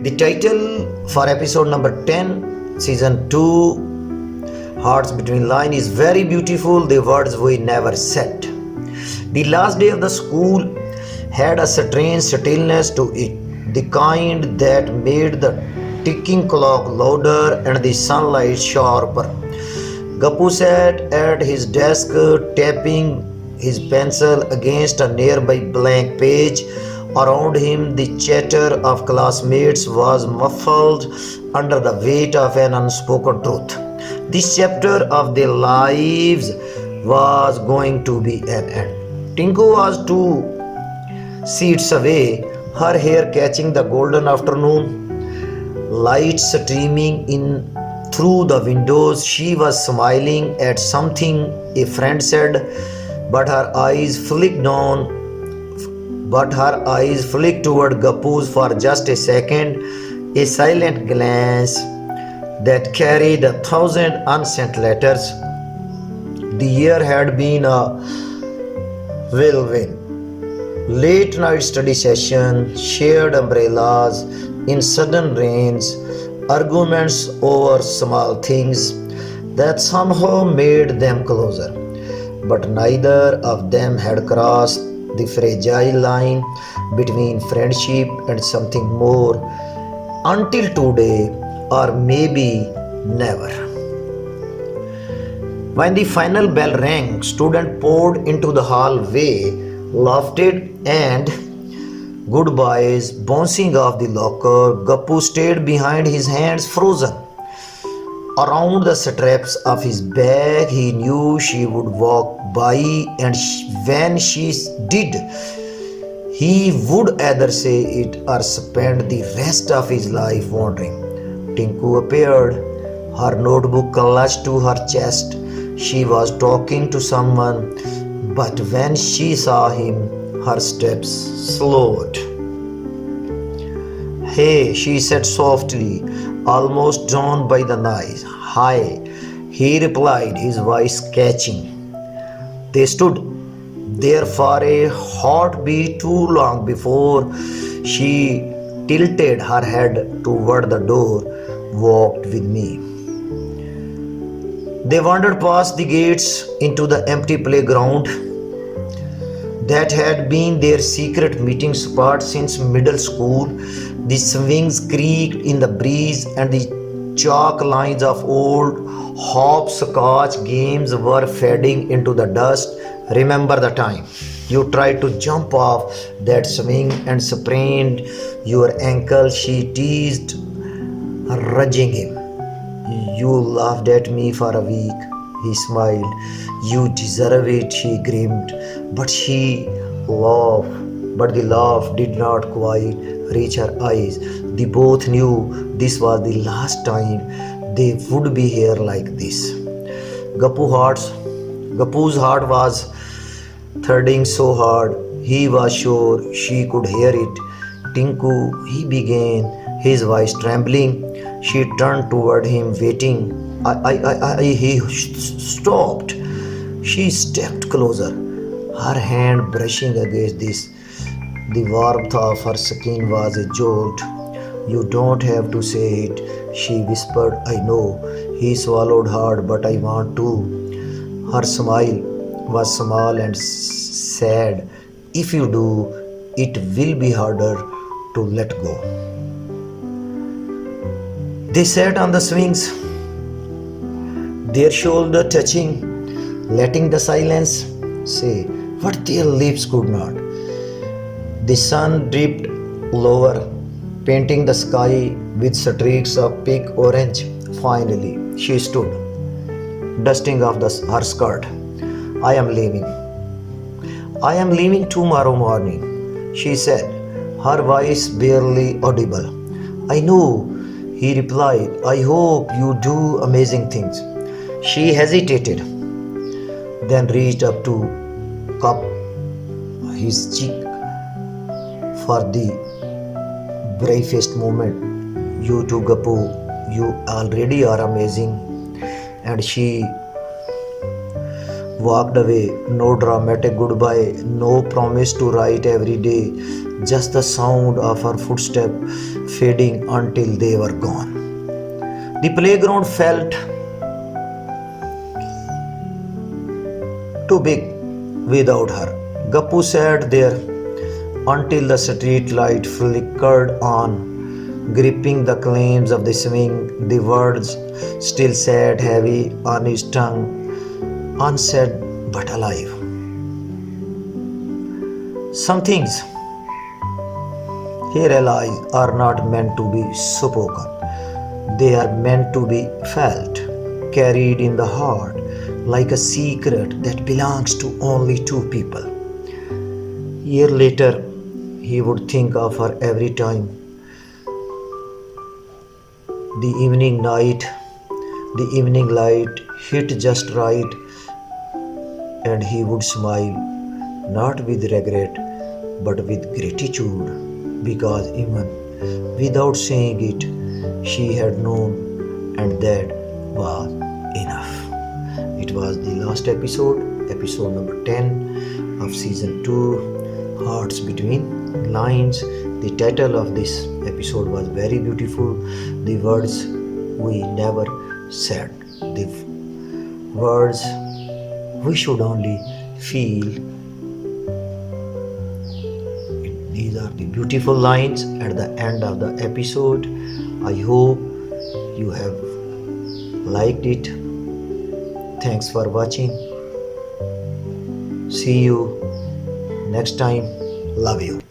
The title for episode number 10, season 2, Hearts Between Line, is very beautiful. The words we never said. The last day of the school had a strange stillness to it, the kind that made the ticking clock louder and the sunlight sharper. Gappu sat at his desk, tapping his pencil against a nearby blank page. Around him, the chatter of classmates was muffled under the weight of an unspoken truth. This chapter of their lives was going to be an end. Tinku was 2 seats away, her hair catching the golden afternoon light streaming in through the windows. She was smiling at something a friend said, but her eyes flicked toward Gappu's for just a second, a silent glance that carried 1,000 unsent letters. The year had been a whirlwind. Late night study session, shared umbrellas in sudden rains, arguments over small things that somehow made them closer. But neither of them had crossed the fragile line between friendship and something more until today, or maybe never. When the final bell rang, students poured into the hallway, laughed and goodbyes bouncing off the locker. Gappu stayed behind, his hands frozen around the straps of his bag. He knew she would walk by, and when she did, he would either say it or spend the rest of his life wandering. Tinku appeared, her notebook clutched to her chest. She was talking to someone, but when she saw him, her steps slowed. "Hey," she said softly, almost drawn by the noise. "Hi," he replied, his voice catching. They stood there for a heartbeat too long before she tilted her head toward the door. "Walked with me." They wandered past the gates into the empty playground that had been their secret meeting spot since middle school. The swings creaked in the breeze, and the chalk lines of old hopscotch games were fading into the dust. "Remember the time you tried to jump off that swing and sprained your ankle?" she teased, urging him. "You laughed at me for a week." He smiled. "You deserve it," she grinned. But the laugh did not quite reach her eyes. They both knew this was the last time they would be here like this. Gappu's heart was thudding so hard, he was sure she could hear it. "Tinku," he began, his voice trembling. She turned toward him, waiting. He stopped. She stepped closer, her hand brushing against this. The warmth of her skin was a jolt. "You don't have to say it," she whispered. "I know." He swallowed hard. "But I want to." Her smile was small and sad. "If you do, it will be harder to let go." They sat on the swings, their shoulder touching, letting the silence say what their lips could not. The sun dipped lower, painting the sky with streaks of pink orange. Finally, she stood, dusting off her skirt. "I am leaving. I am leaving tomorrow morning," she said, her voice barely audible. "I know," he replied. "I hope you do amazing things." She hesitated, then reached up to cup his cheek for the briefest moment. "You too, Gappu. You already are amazing." And she walked away. No dramatic goodbye, no promise to write every day, just the sound of her footstep fading until they were gone. The playground felt too big without her. Gappu sat there until the street light flickered on, gripping the claims of the swing. The words still sat heavy on his tongue, unsaid but alive. Some things he realized are not meant to be spoken. They are meant to be felt, carried in the heart, like a secret that belongs to only two people. Year later, he would think of her every time. The evening light hit just right, and he would smile, not with regret, but with gratitude, because even without saying it, she had known, and that was enough. It was the last episode number 10 of season 2, Hearts Between Lines. The title of this episode was very beautiful. The words we never said, the words we should only feel. These are the beautiful lines at the end of the episode. I hope you have liked it. Thanks for watching. See you next time. Love you.